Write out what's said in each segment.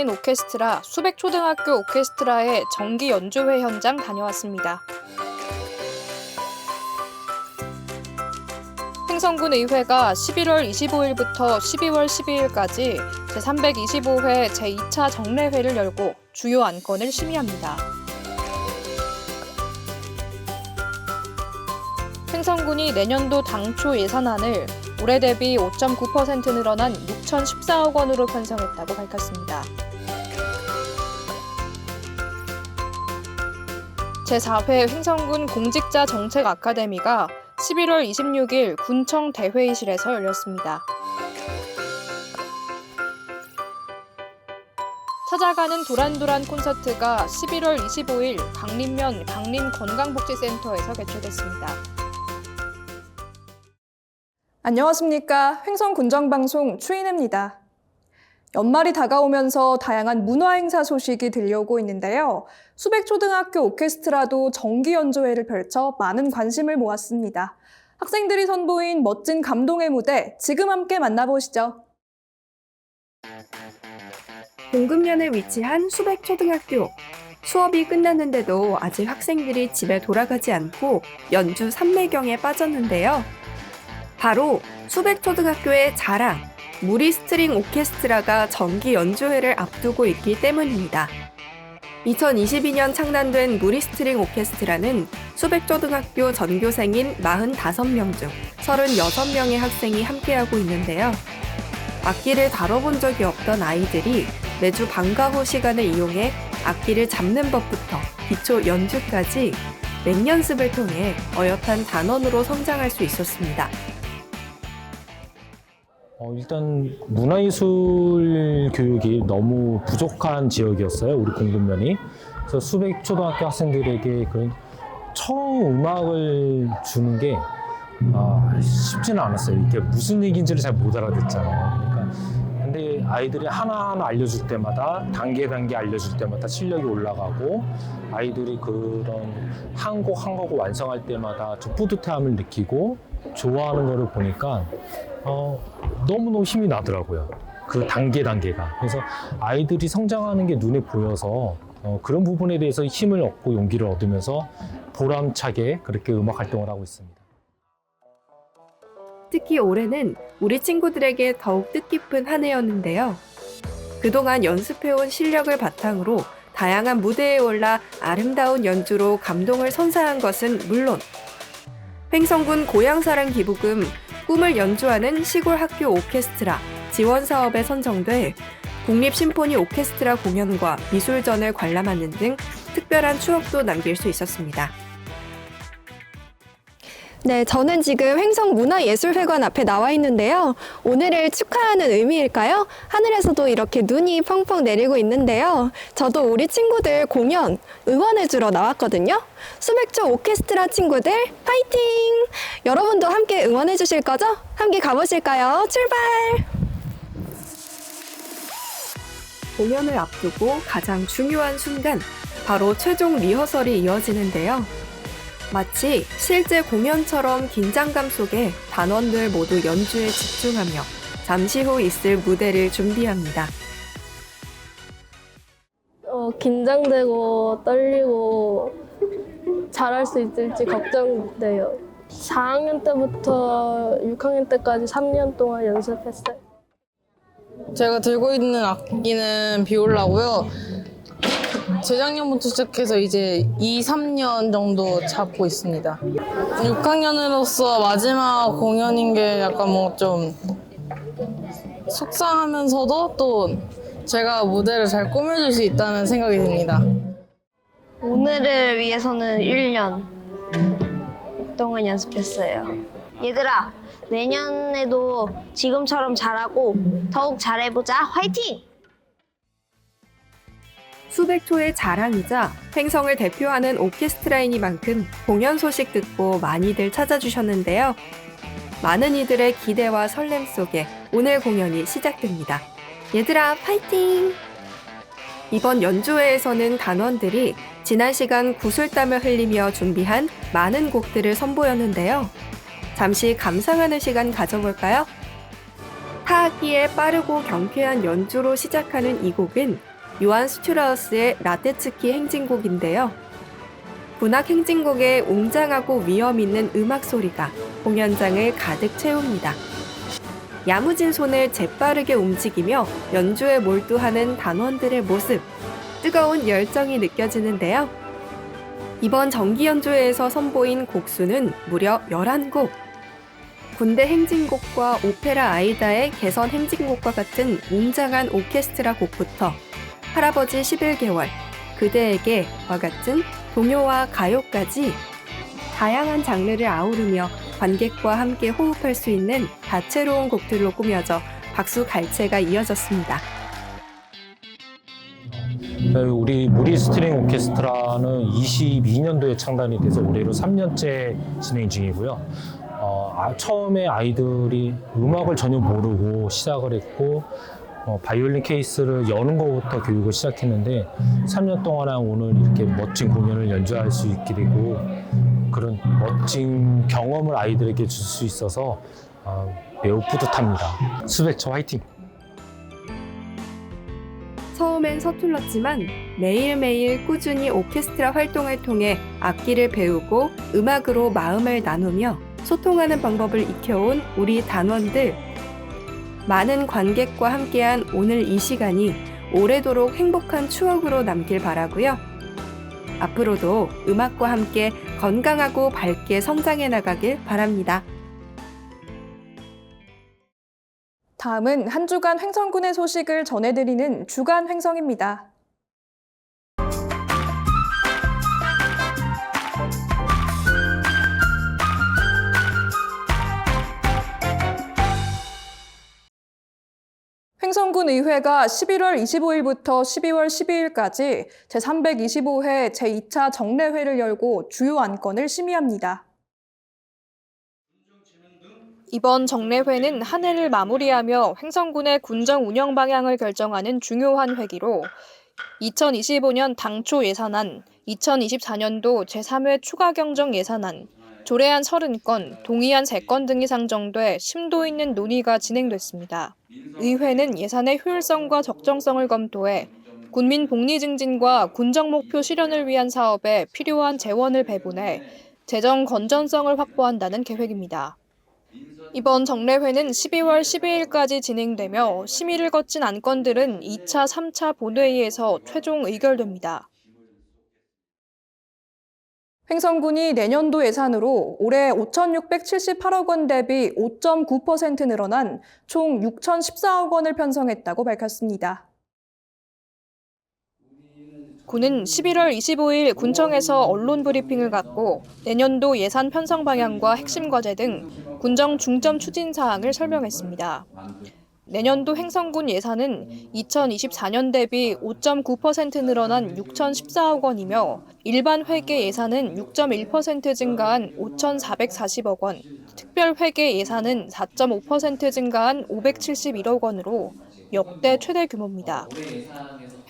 장인 오케스트라 수백초등학교 오케스트라의 정기 연주회 현장 다녀왔습니다. 횡성군의회가 11월 25일부터 12월 12일까지 제325회 제2차 정례회를 열고 주요 안건을 심의합니다. 횡성군이 내년도 당초 예산안을 올해 대비 5.9% 늘어난 6,014억 원으로 편성했다고 밝혔습니다. 제4회 횡성군 공직자 정책 아카데미가 11월 26일 군청 대회의실에서 열렸습니다. 찾아가는 도란도란 콘서트가 11월 25일 강림면 강림건강복지센터에서 개최됐습니다. 안녕하십니까. 횡성군정방송 추인혜입니다. 연말이 다가오면서 다양한 문화행사 소식이 들려오고 있는데요. 수백초등학교 오케스트라도 정기연주회를 펼쳐 많은 관심을 모았습니다. 학생들이 선보인 멋진 감동의 무대, 지금 함께 만나보시죠. 공급면에 위치한 수백초등학교. 수업이 끝났는데도 아직 학생들이 집에 돌아가지 않고 연주 삼매경에 빠졌는데요. 바로 수백초등학교의 자랑, 무리스트링 오케스트라가 정기 연주회를 앞두고 있기 때문입니다. 2022년 창단된 무리스트링 오케스트라는 수백초등학교 전교생인 45명 중 36명의 학생이 함께하고 있는데요. 악기를 다뤄본 적이 없던 아이들이 매주 방과 후 시간을 이용해 악기를 잡는 법부터 기초 연주까지 맹연습을 통해 어엿한 단원으로 성장할 수 있었습니다. 일단 문화예술 교육이 너무 부족한 지역이었어요, 우리 공급면이. 그래서 수백 초등학교 학생들에게 처음 음악을 주는 게 쉽지는 않았어요. 이게 무슨 얘기인지를 잘 못 알아듣잖아요. 근데 아이들이 하나하나 알려줄 때마다 단계 알려줄 때마다 실력이 올라가고, 아이들이 그런 한 곡 한 곡을 완성할 때마다 좀 뿌듯함을 느끼고 좋아하는 거를 보니까 너무너무 힘이 나더라고요. 그 단계가. 그래서 아이들이 성장하는 게 눈에 보여서 그런 부분에 대해서 힘을 얻고 용기를 얻으면서 보람차게 그렇게 음악 활동을 하고 있습니다. 특히 올해는 우리 친구들에게 더욱 뜻깊은 한 해였는데요. 그동안 연습해온 실력을 바탕으로 다양한 무대에 올라 아름다운 연주로 감동을 선사한 것은 물론 횡성군 고향사랑 기부금 꿈을 연주하는 시골 학교 오케스트라 지원 사업에 선정돼 국립심포니 오케스트라 공연과 미술전을 관람하는 등 특별한 추억도 남길 수 있었습니다. 네, 저는 지금 횡성문화예술회관 앞에 나와 있는데요. 오늘을 축하하는 의미일까요? 하늘에서도 이렇게 눈이 펑펑 내리고 있는데요. 저도 우리 친구들 공연 응원해주러 나왔거든요. 수백초 오케스트라 친구들 파이팅! 여러분도 함께 응원해주실 거죠? 함께 가보실까요? 출발! 공연을 앞두고 가장 중요한 순간, 바로 최종 리허설이 이어지는데요. 마치 실제 공연처럼 긴장감 속에 단원들 모두 연주에 집중하며 잠시 후 있을 무대를 준비합니다. 긴장되고 떨리고 잘할 수 있을지 걱정돼요. 4학년 때부터 6학년 때까지 3년 동안 연습했어요. 제가 들고 있는 악기는 비올라고요. 재작년부터 시작해서 이제 2, 3년 정도 잡고 있습니다. 6학년으로서 마지막 공연인 게 약간 좀 속상하면서도 또 제가 무대를 잘 꾸며줄 수 있다는 생각이 듭니다. 오늘을 위해서는 1년 동안 연습했어요. 얘들아, 내년에도 지금처럼 잘하고 더욱 잘해보자. 화이팅! 수백초의 자랑이자 횡성을 대표하는 오케스트라이니만큼 공연 소식 듣고 많이들 찾아주셨는데요. 많은 이들의 기대와 설렘 속에 오늘 공연이 시작됩니다. 얘들아, 파이팅! 이번 연주회에서는 단원들이 지난 시간 구슬땀을 흘리며 준비한 많은 곡들을 선보였는데요. 잠시 감상하는 시간 가져볼까요? 타악기의 빠르고 경쾌한 연주로 시작하는 이 곡은 요한 스튜라우스의 라테츠키 행진곡인데요. 군악 행진곡의 웅장하고 위험 있는 음악 소리가 공연장을 가득 채웁니다. 야무진 손을 재빠르게 움직이며 연주에 몰두하는 단원들의 모습, 뜨거운 열정이 느껴지는데요. 이번 정기 연주회에서 선보인 곡수는 무려 11곡. 군대 행진곡과 오페라 아이다의 개선 행진곡과 같은 웅장한 오케스트라 곡부터 할아버지 11개월, 그대에게와 같은 동요와 가요까지 다양한 장르를 아우르며 관객과 함께 호흡할 수 있는 다채로운 곡들로 꾸며져 박수 갈채가 이어졌습니다. 우리 무리 스트링 오케스트라는 22년도에 창단이 돼서 올해로 3년째 진행 중이고요. 처음에 아이들이 음악을 전혀 모르고 시작을 했고 바이올린 케이스를 여는 것부터 교육을 시작했는데 3년 동안 오늘 이렇게 멋진 공연을 연주할 수 있게 되고 그런 멋진 경험을 아이들에게 줄 수 있어서 매우 뿌듯합니다. 수백초 화이팅! 처음엔 서툴렀지만 매일매일 꾸준히 오케스트라 활동을 통해 악기를 배우고 음악으로 마음을 나누며 소통하는 방법을 익혀온 우리 단원들. 많은 관객과 함께한 오늘 이 시간이 오래도록 행복한 추억으로 남길 바라고요. 앞으로도 음악과 함께 건강하고 밝게 성장해 나가길 바랍니다. 다음은 한 주간 횡성군의 소식을 전해드리는 주간 횡성입니다. 횡성군 의회가 11월 25일부터 12월 12일까지 제325회 제2차 정례회를 열고 주요 안건을 심의합니다. 이번 정례회는 한 해를 마무리하며 횡성군의 군정 운영 방향을 결정하는 중요한 회기로 2025년 당초 예산안, 2024년도 제3회 추가 경정 예산안, 조례안 30건, 동의안 3건 등이 상정돼 심도 있는 논의가 진행됐습니다. 의회는 예산의 효율성과 적정성을 검토해 군민 복리 증진과 군정 목표 실현을 위한 사업에 필요한 재원을 배분해 재정 건전성을 확보한다는 계획입니다. 이번 정례회는 12월 12일까지 진행되며 심의를 거친 안건들은 2차, 3차 본회의에서 최종 의결됩니다. 횡성군이 내년도 예산으로 올해 5,678억 원 대비 5.9% 늘어난 총 6,014억 원을 편성했다고 밝혔습니다. 군은 11월 25일 군청에서 언론 브리핑을 갖고 내년도 예산 편성 방향과 핵심 과제 등 군정 중점 추진 사항을 설명했습니다. 내년도 횡성군 예산은 2024년 대비 5.9% 늘어난 6,014억 원이며 일반 회계 예산은 6.1% 증가한 5,440억 원, 특별 회계 예산은 4.5% 증가한 571억 원으로 역대 최대 규모입니다.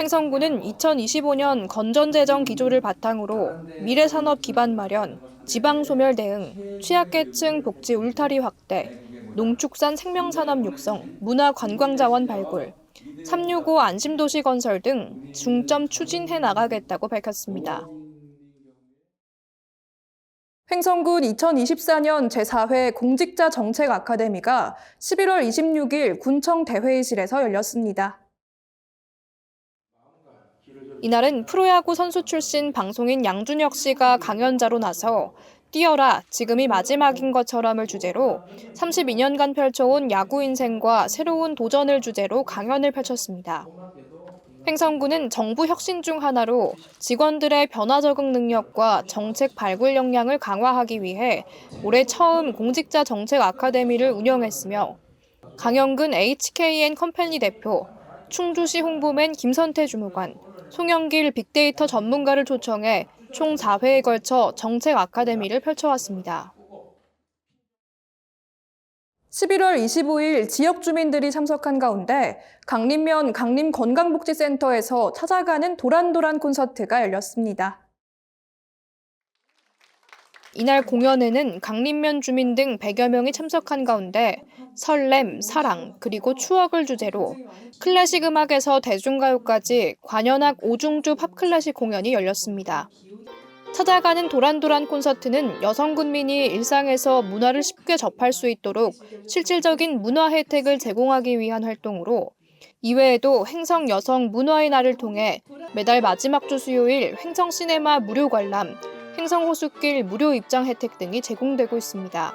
횡성군은 2025년 건전재정 기조를 바탕으로 미래산업 기반 마련, 지방소멸 대응, 취약계층 복지 울타리 확대, 농축산 생명산업 육성, 문화관광자원 발굴, 365 안심도시 건설 등 중점 추진해 나가겠다고 밝혔습니다. 횡성군 2024년 제4회 공직자 정책 아카데미가 11월 26일 군청 대회의실에서 열렸습니다. 이날은 프로야구 선수 출신 방송인 양준혁 씨가 강연자로 나서 뛰어라, 지금이 마지막인 것처럼을 주제로 32년간 펼쳐온 야구 인생과 새로운 도전을 주제로 강연을 펼쳤습니다. 횡성군은 정부 혁신 중 하나로 직원들의 변화 적응 능력과 정책 발굴 역량을 강화하기 위해 올해 처음 공직자 정책 아카데미를 운영했으며 강영근 HKN 컴퍼니 대표, 충주시 홍보맨 김선태 주무관, 송영길 빅데이터 전문가를 초청해 총 4회에 걸쳐 정책 아카데미를 펼쳐왔습니다. 11월 25일 지역 주민들이 참석한 가운데 강림면 강림건강복지센터에서 찾아가는 도란도란 콘서트가 열렸습니다. 이날 공연에는 강림면 주민 등 100여 명이 참석한 가운데 설렘, 사랑, 그리고 추억을 주제로 클래식 음악에서 대중가요까지 관현악 5중주 팝클래식 공연이 열렸습니다. 찾아가는 도란도란 콘서트는 여성 군민이 일상에서 문화를 쉽게 접할 수 있도록 실질적인 문화 혜택을 제공하기 위한 활동으로 이외에도 횡성 여성 문화의 날을 통해 매달 마지막 주 수요일 횡성 시네마 무료 관람, 횡성 호숫길 무료 입장 혜택 등이 제공되고 있습니다.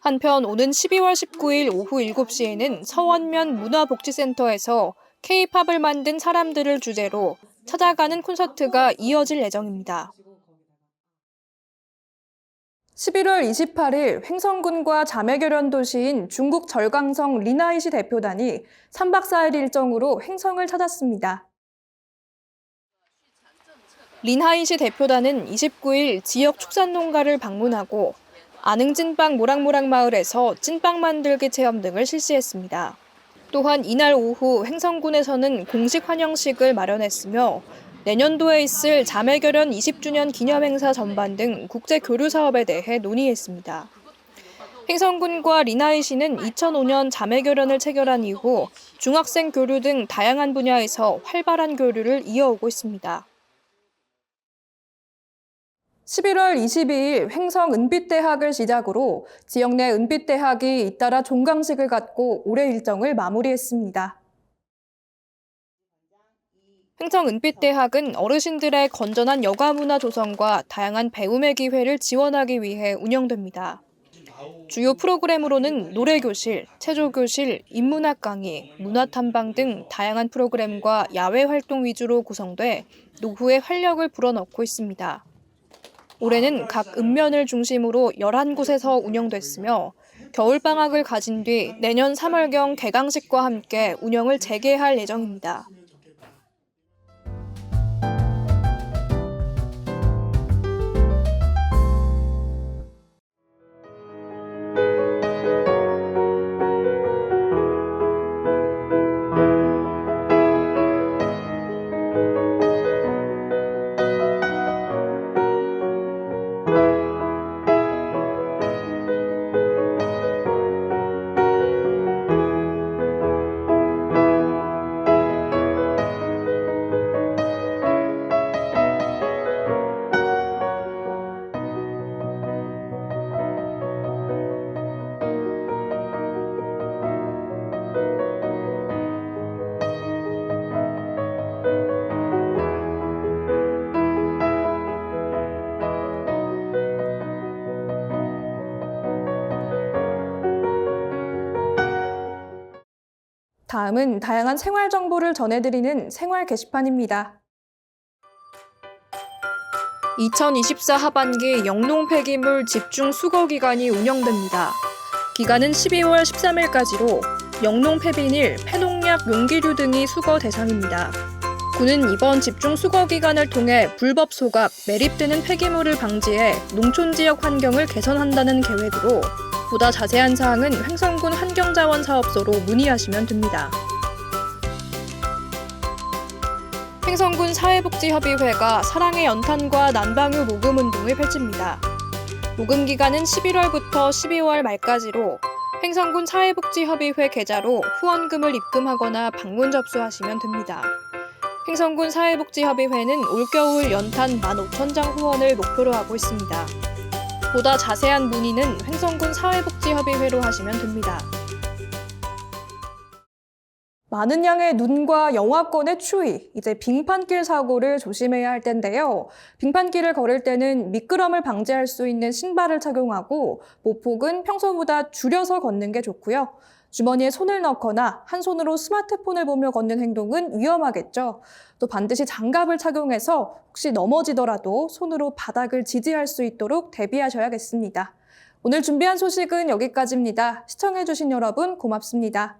한편 오는 12월 19일 오후 7시에는 서원면 문화복지센터에서 K-팝을 만든 사람들을 주제로 찾아가는 콘서트가 이어질 예정입니다. 11월 28일 횡성군과 자매결연 도시인 중국 절강성 리나이시 대표단이 3박 4일 일정으로 횡성을 찾았습니다. 린하이시 대표단은 29일 지역 축산농가를 방문하고 안흥찐빵 모락모락 마을에서 찐빵 만들기 체험 등을 실시했습니다. 또한 이날 오후 횡성군에서는 공식 환영식을 마련했으며 내년도에 있을 자매결연 20주년 기념행사 전반 등 국제 교류 사업에 대해 논의했습니다. 횡성군과 리나이시는 2005년 자매결연을 체결한 이후 중학생 교류 등 다양한 분야에서 활발한 교류를 이어오고 있습니다. 11월 22일 횡성 은빛대학을 시작으로 지역 내 은빛대학이 잇따라 종강식을 갖고 올해 일정을 마무리했습니다. 횡성 은빛대학은 어르신들의 건전한 여가문화 조성과 다양한 배움의 기회를 지원하기 위해 운영됩니다. 주요 프로그램으로는 노래교실, 체조교실, 인문학 강의, 문화탐방 등 다양한 프로그램과 야외 활동 위주로 구성돼 노후의 활력을 불어넣고 있습니다. 올해는 각 읍면을 중심으로 11곳에서 운영됐으며 겨울방학을 가진 뒤 내년 3월경 개강식과 함께 운영을 재개할 예정입니다. 다음은 다양한 생활 정보를 전해드리는 생활 게시판입니다. 2024 하반기 영농 폐기물 집중 수거 기간이 운영됩니다. 기간은 12월 13일까지로 영농 폐비닐, 폐농약, 용기류 등이 수거 대상입니다. 군은 이번 집중 수거 기간을 통해 불법 소각, 매립되는 폐기물을 방지해 농촌 지역 환경을 개선한다는 계획으로 보다 자세한 사항은 횡성군 환경자원사업소로 문의하시면 됩니다. 횡성군 사회복지협의회가 사랑의 연탄과 난방유 모금운동을 펼칩니다. 모금 기간은 11월부터 12월 말까지로 횡성군 사회복지협의회 계좌로 후원금을 입금하거나 방문 접수하시면 됩니다. 횡성군 사회복지협의회는 올겨울 연탄 15,000장 후원을 목표로 하고 있습니다. 보다 자세한 문의는 횡성군 사회복지협의회로 하시면 됩니다. 많은 양의 눈과 영하권의 추위, 이제 빙판길 사고를 조심해야 할 텐데요. 빙판길을 걸을 때는 미끄럼을 방지할 수 있는 신발을 착용하고 보폭은 평소보다 줄여서 걷는 게 좋고요. 주머니에 손을 넣거나 한 손으로 스마트폰을 보며 걷는 행동은 위험하겠죠. 또 반드시 장갑을 착용해서 혹시 넘어지더라도 손으로 바닥을 지지할 수 있도록 대비하셔야겠습니다. 오늘 준비한 소식은 여기까지입니다. 시청해주신 여러분 고맙습니다.